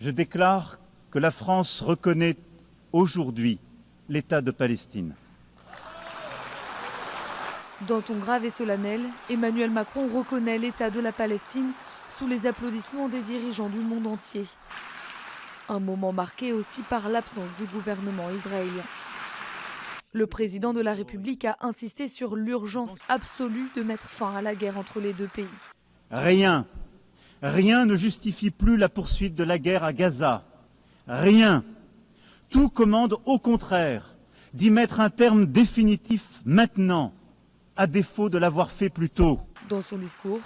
Je déclare que la France reconnaît aujourd'hui l'État de Palestine. D'un ton grave et solennel, Emmanuel Macron reconnaît l'État de la Palestine sous les applaudissements des dirigeants du monde entier. Un moment marqué aussi par l'absence du gouvernement israélien. Le président de la République a insisté sur l'urgence absolue de mettre fin à la guerre entre les deux pays. Rien ne justifie plus la poursuite de la guerre à Gaza. Rien. Tout commande au contraire d'y mettre un terme définitif maintenant, à défaut de l'avoir fait plus tôt. Dans son discours,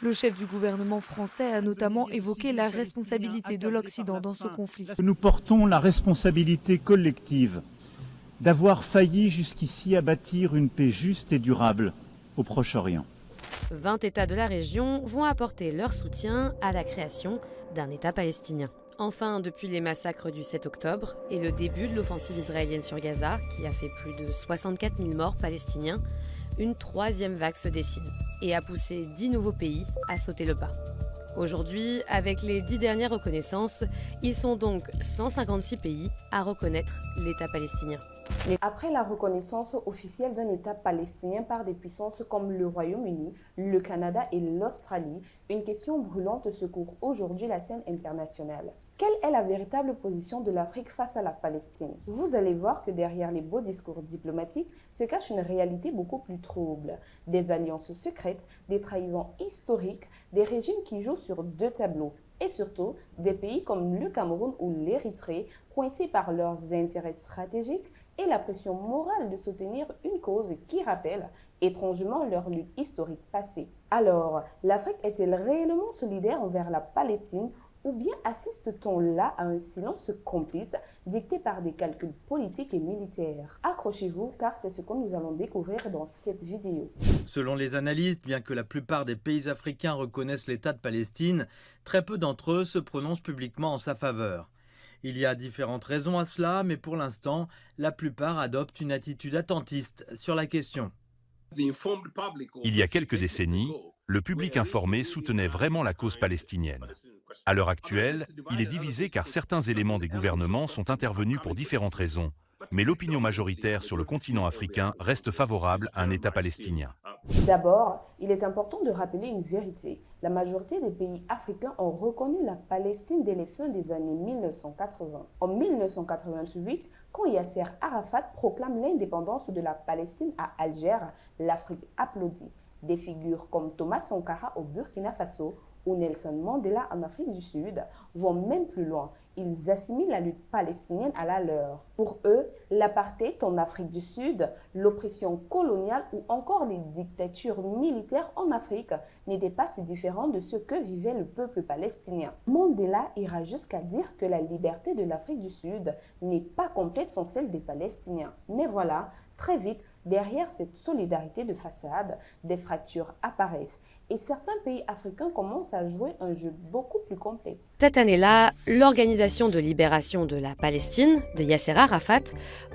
le chef du gouvernement français a notamment évoqué la responsabilité de l'Occident dans ce conflit. Nous portons la responsabilité collective d'avoir failli jusqu'ici à bâtir une paix juste et durable au Proche-Orient. 20 États de la région vont apporter leur soutien à la création d'un État palestinien. Enfin, depuis les massacres du 7 octobre et le début de l'offensive israélienne sur Gaza, qui a fait plus de 64 000 morts palestiniens, une troisième vague se dessine et a poussé 10 nouveaux pays à sauter le pas. Aujourd'hui, avec les 10 dernières reconnaissances, ils sont donc 156 pays à reconnaître l'État palestinien. Après la reconnaissance officielle d'un État palestinien par des puissances comme le Royaume-Uni, le Canada et l'Australie, une question brûlante secourt aujourd'hui la scène internationale. Quelle est la véritable position de l'Afrique face à la Palestine? Vous allez voir que derrière les beaux discours diplomatiques se cache une réalité beaucoup plus trouble. Des alliances secrètes, des trahisons historiques, des régimes qui jouent sur deux tableaux. Et surtout, des pays comme le Cameroun ou l'Érythrée, coincés par leurs intérêts stratégiques et la pression morale de soutenir une cause qui rappelle étrangement leur lutte historique passée. Alors, l'Afrique est-elle réellement solidaire envers la Palestine ou bien assiste-t-on là à un silence complice dicté par des calculs politiques et militaires? Accrochez-vous car c'est ce que nous allons découvrir dans cette vidéo. Selon les analystes, bien que la plupart des pays africains reconnaissent l'État de Palestine, très peu d'entre eux se prononcent publiquement en sa faveur. Il y a différentes raisons à cela, mais pour l'instant, la plupart adoptent une attitude attentiste sur la question. Il y a quelques décennies, le public informé soutenait vraiment la cause palestinienne. À l'heure actuelle, il est divisé car certains éléments des gouvernements sont intervenus pour différentes raisons. Mais l'opinion majoritaire sur le continent africain reste favorable à un État palestinien. D'abord, il est important de rappeler une vérité. La majorité des pays africains ont reconnu la Palestine dès les fins des années 1980. En 1988, quand Yasser Arafat proclame l'indépendance de la Palestine à Alger, l'Afrique applaudit. Des figures comme Thomas Sankara au Burkina Faso ou Nelson Mandela en Afrique du Sud vont même plus loin. Ils assimilent la lutte palestinienne à la leur. Pour eux, l'apartheid en Afrique du Sud, l'oppression coloniale ou encore les dictatures militaires en Afrique n'étaient pas si différents de ce que vivait le peuple palestinien. Mandela ira jusqu'à dire que la liberté de l'Afrique du Sud n'est pas complète sans celle des Palestiniens. Mais voilà, très vite, derrière cette solidarité de façade, des fractures apparaissent et certains pays africains commencent à jouer un jeu beaucoup plus complexe. Cette année-là, l'Organisation de libération de la Palestine, de Yasser Arafat,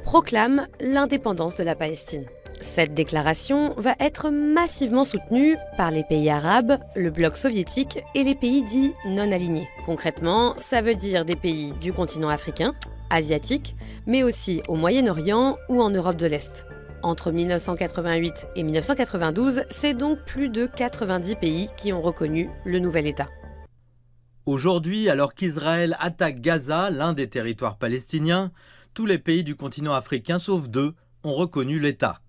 proclame l'indépendance de la Palestine. Cette déclaration va être massivement soutenue par les pays arabes, le bloc soviétique et les pays dits non alignés. Concrètement, ça veut dire des pays du continent africain, asiatique, mais aussi au Moyen-Orient ou en Europe de l'Est. Entre 1988 et 1992, c'est donc plus de 90 pays qui ont reconnu le nouvel État. Aujourd'hui, alors qu'Israël attaque Gaza, l'un des territoires palestiniens, tous les pays du continent africain, sauf 2, ont reconnu l'État.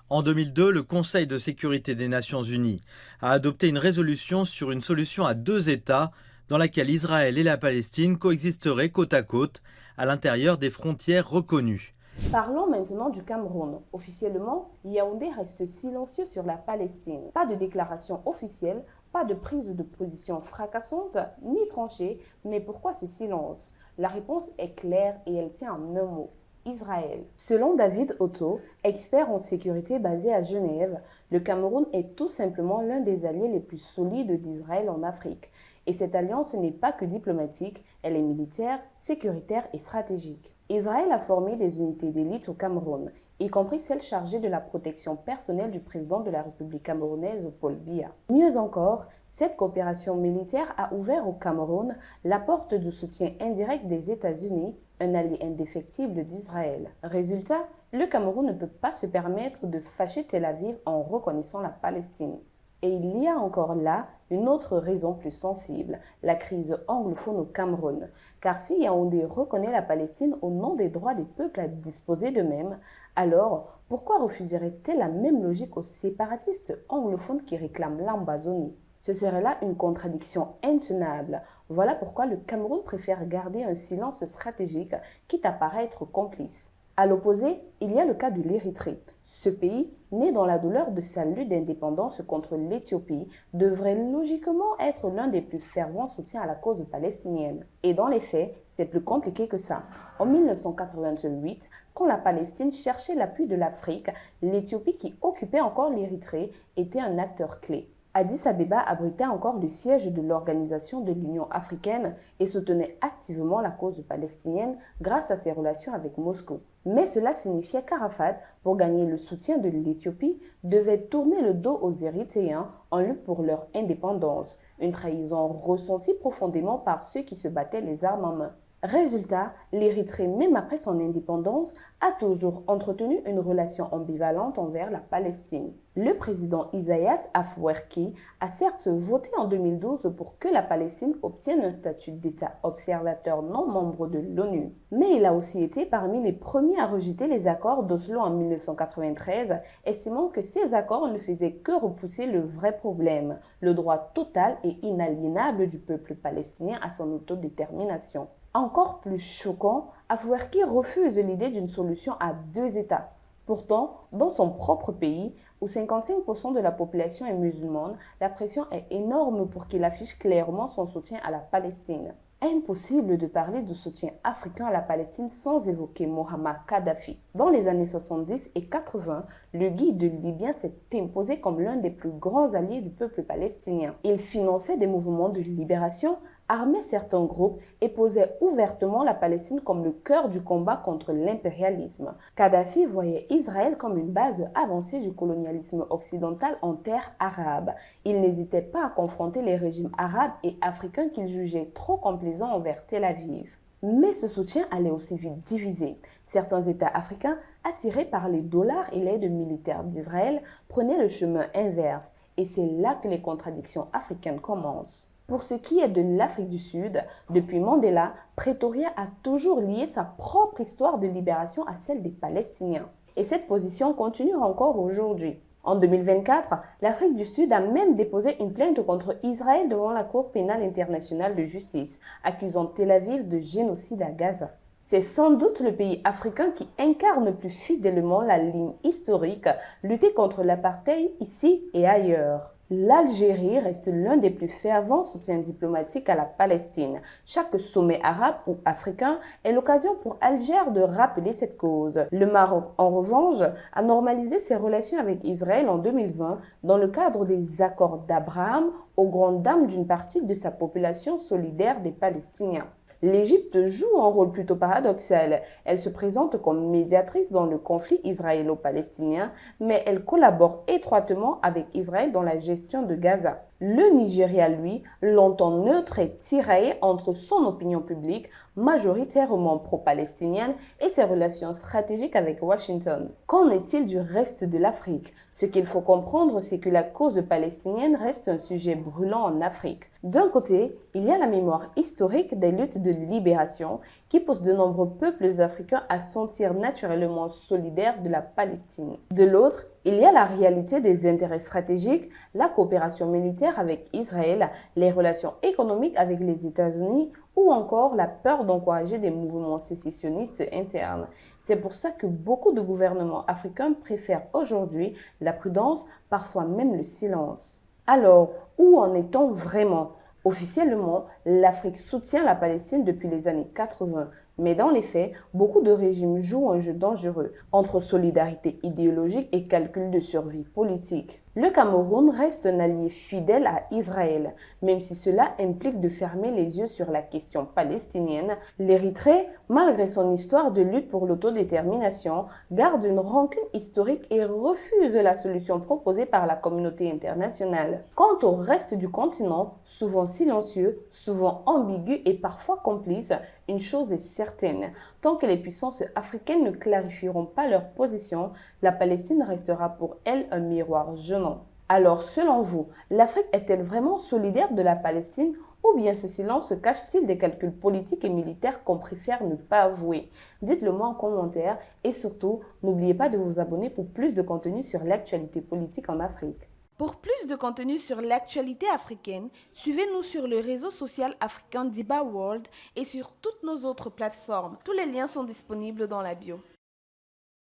En 2002, le Conseil de sécurité des Nations Unies a adopté une résolution sur une solution à 2 États dans laquelle Israël et la Palestine coexisteraient côte à côte à l'intérieur des frontières reconnues. Parlons maintenant du Cameroun. Officiellement, Yaoundé reste silencieux sur la Palestine. Pas de déclaration officielle, pas de prise de position fracassante ni tranchée. Mais pourquoi ce silence? La réponse est claire et elle tient en un mot. Israël. Selon David Otto, expert en sécurité basé à Genève, le Cameroun est tout simplement l'un des alliés les plus solides d'Israël en Afrique. Et cette alliance n'est pas que diplomatique, elle est militaire, sécuritaire et stratégique. Israël a formé des unités d'élite au Cameroun y compris celle chargée de la protection personnelle du président de la République camerounaise, Paul Biya. Mieux encore, cette coopération militaire a ouvert au Cameroun la porte du soutien indirect des États-Unis, un allié indéfectible d'Israël. Résultat, le Cameroun ne peut pas se permettre de fâcher Tel Aviv en reconnaissant la Palestine. Et il y a encore là une autre raison plus sensible, la crise anglophone au Cameroun. Car si Yaoundé reconnaît la Palestine au nom des droits des peuples à disposer d'eux-mêmes, alors pourquoi refuserait-elle la même logique aux séparatistes anglophones qui réclament l'Ambazonie? Ce serait là une contradiction intenable. Voilà pourquoi le Cameroun préfère garder un silence stratégique, quitte à paraître complice. À l'opposé, il y a le cas de l'Érythrée. Ce pays, né dans la douleur de sa lutte d'indépendance contre l'Éthiopie, devrait logiquement être l'un des plus fervents soutiens à la cause palestinienne. Et dans les faits, c'est plus compliqué que ça. En 1988, quand la Palestine cherchait l'appui de l'Afrique, l'Éthiopie qui occupait encore l'Érythrée était un acteur clé. Addis Abeba abritait encore le siège de l'Organisation de l'Union africaine et soutenait activement la cause palestinienne grâce à ses relations avec Moscou. Mais cela signifiait qu'Arafat, pour gagner le soutien de l'Éthiopie, devait tourner le dos aux Érythréens en lutte pour leur indépendance, une trahison ressentie profondément par ceux qui se battaient les armes en main. Résultat, l'Érythrée, même après son indépendance, a toujours entretenu une relation ambivalente envers la Palestine. Le président Isaias Afwerki a certes voté en 2012 pour que la Palestine obtienne un statut d'État observateur non membre de l'ONU. Mais il a aussi été parmi les premiers à rejeter les accords d'Oslo en 1993, estimant que ces accords ne faisaient que repousser le vrai problème, le droit total et inaliénable du peuple palestinien à son autodétermination. Encore plus choquant, Afwerki refuse l'idée d'une solution à deux États. Pourtant, dans son propre pays, où 55% de la population est musulmane, la pression est énorme pour qu'il affiche clairement son soutien à la Palestine. Impossible de parler de soutien africain à la Palestine sans évoquer Mohamed Kadhafi. Dans les années 70 et 80, le guide libyen s'est imposé comme l'un des plus grands alliés du peuple palestinien. Il finançait des mouvements de libération, armait certains groupes et posait ouvertement la Palestine comme le cœur du combat contre l'impérialisme. Kadhafi voyait Israël comme une base avancée du colonialisme occidental en terre arabe. Il n'hésitait pas à confronter les régimes arabes et africains qu'il jugeait trop complaisants envers Tel Aviv. Mais ce soutien allait aussi vite diviser. Certains États africains, attirés par les dollars et l'aide militaire d'Israël, prenaient le chemin inverse. Et c'est là que les contradictions africaines commencent. Pour ce qui est de l'Afrique du Sud, depuis Mandela, Pretoria a toujours lié sa propre histoire de libération à celle des Palestiniens. Et cette position continue encore aujourd'hui. En 2024, l'Afrique du Sud a même déposé une plainte contre Israël devant la Cour pénale internationale de justice, accusant Tel Aviv de génocide à Gaza. C'est sans doute le pays africain qui incarne plus fidèlement la ligne historique, lutter contre l'apartheid ici et ailleurs. L'Algérie reste l'un des plus fervents soutiens diplomatiques à la Palestine. Chaque sommet arabe ou africain est l'occasion pour Alger de rappeler cette cause. Le Maroc, en revanche, a normalisé ses relations avec Israël en 2020 dans le cadre des accords d'Abraham aux grandes dames d'une partie de sa population solidaire des Palestiniens. L'Égypte joue un rôle plutôt paradoxal. Elle se présente comme médiatrice dans le conflit israélo-palestinien, mais elle collabore étroitement avec Israël dans la gestion de Gaza. Le Nigeria, lui, longtemps neutre et tiraillé entre son opinion publique, majoritairement pro-palestinienne, et ses relations stratégiques avec Washington. Qu'en est-il du reste de l'Afrique? Ce qu'il faut comprendre, c'est que la cause palestinienne reste un sujet brûlant en Afrique. D'un côté, il y a la mémoire historique des luttes de libération qui pousse de nombreux peuples africains à sentir naturellement solidaires de la Palestine. De l'autre, il y a la réalité des intérêts stratégiques, la coopération militaire avec Israël, les relations économiques avec les États-Unis ou encore la peur d'encourager des mouvements sécessionnistes internes. C'est pour ça que beaucoup de gouvernements africains préfèrent aujourd'hui la prudence, parfois même le silence. Alors, où en est-on vraiment ? Officiellement, l'Afrique soutient la Palestine depuis les années 80. Mais dans les faits, beaucoup de régimes jouent un jeu dangereux entre solidarité idéologique et calcul de survie politique. Le Cameroun reste un allié fidèle à Israël, même si cela implique de fermer les yeux sur la question palestinienne. L'Érythrée, malgré son histoire de lutte pour l'autodétermination, garde une rancune historique et refuse la solution proposée par la communauté internationale. Quant au reste du continent, souvent silencieux, souvent ambigu et parfois complice, une chose est certaine, tant que les puissances africaines ne clarifieront pas leur position, la Palestine restera pour elles un miroir gênant. Alors, selon vous, l'Afrique est-elle vraiment solidaire de la Palestine ou bien ce silence se cache-t-il des calculs politiques et militaires qu'on préfère ne pas avouer? Dites-le moi en commentaire et surtout, n'oubliez pas de vous abonner pour plus de contenu sur l'actualité politique en Afrique. Pour plus de contenu sur l'actualité africaine, suivez-nous sur le réseau social africain Diba World et sur toutes nos autres plateformes. Tous les liens sont disponibles dans la bio.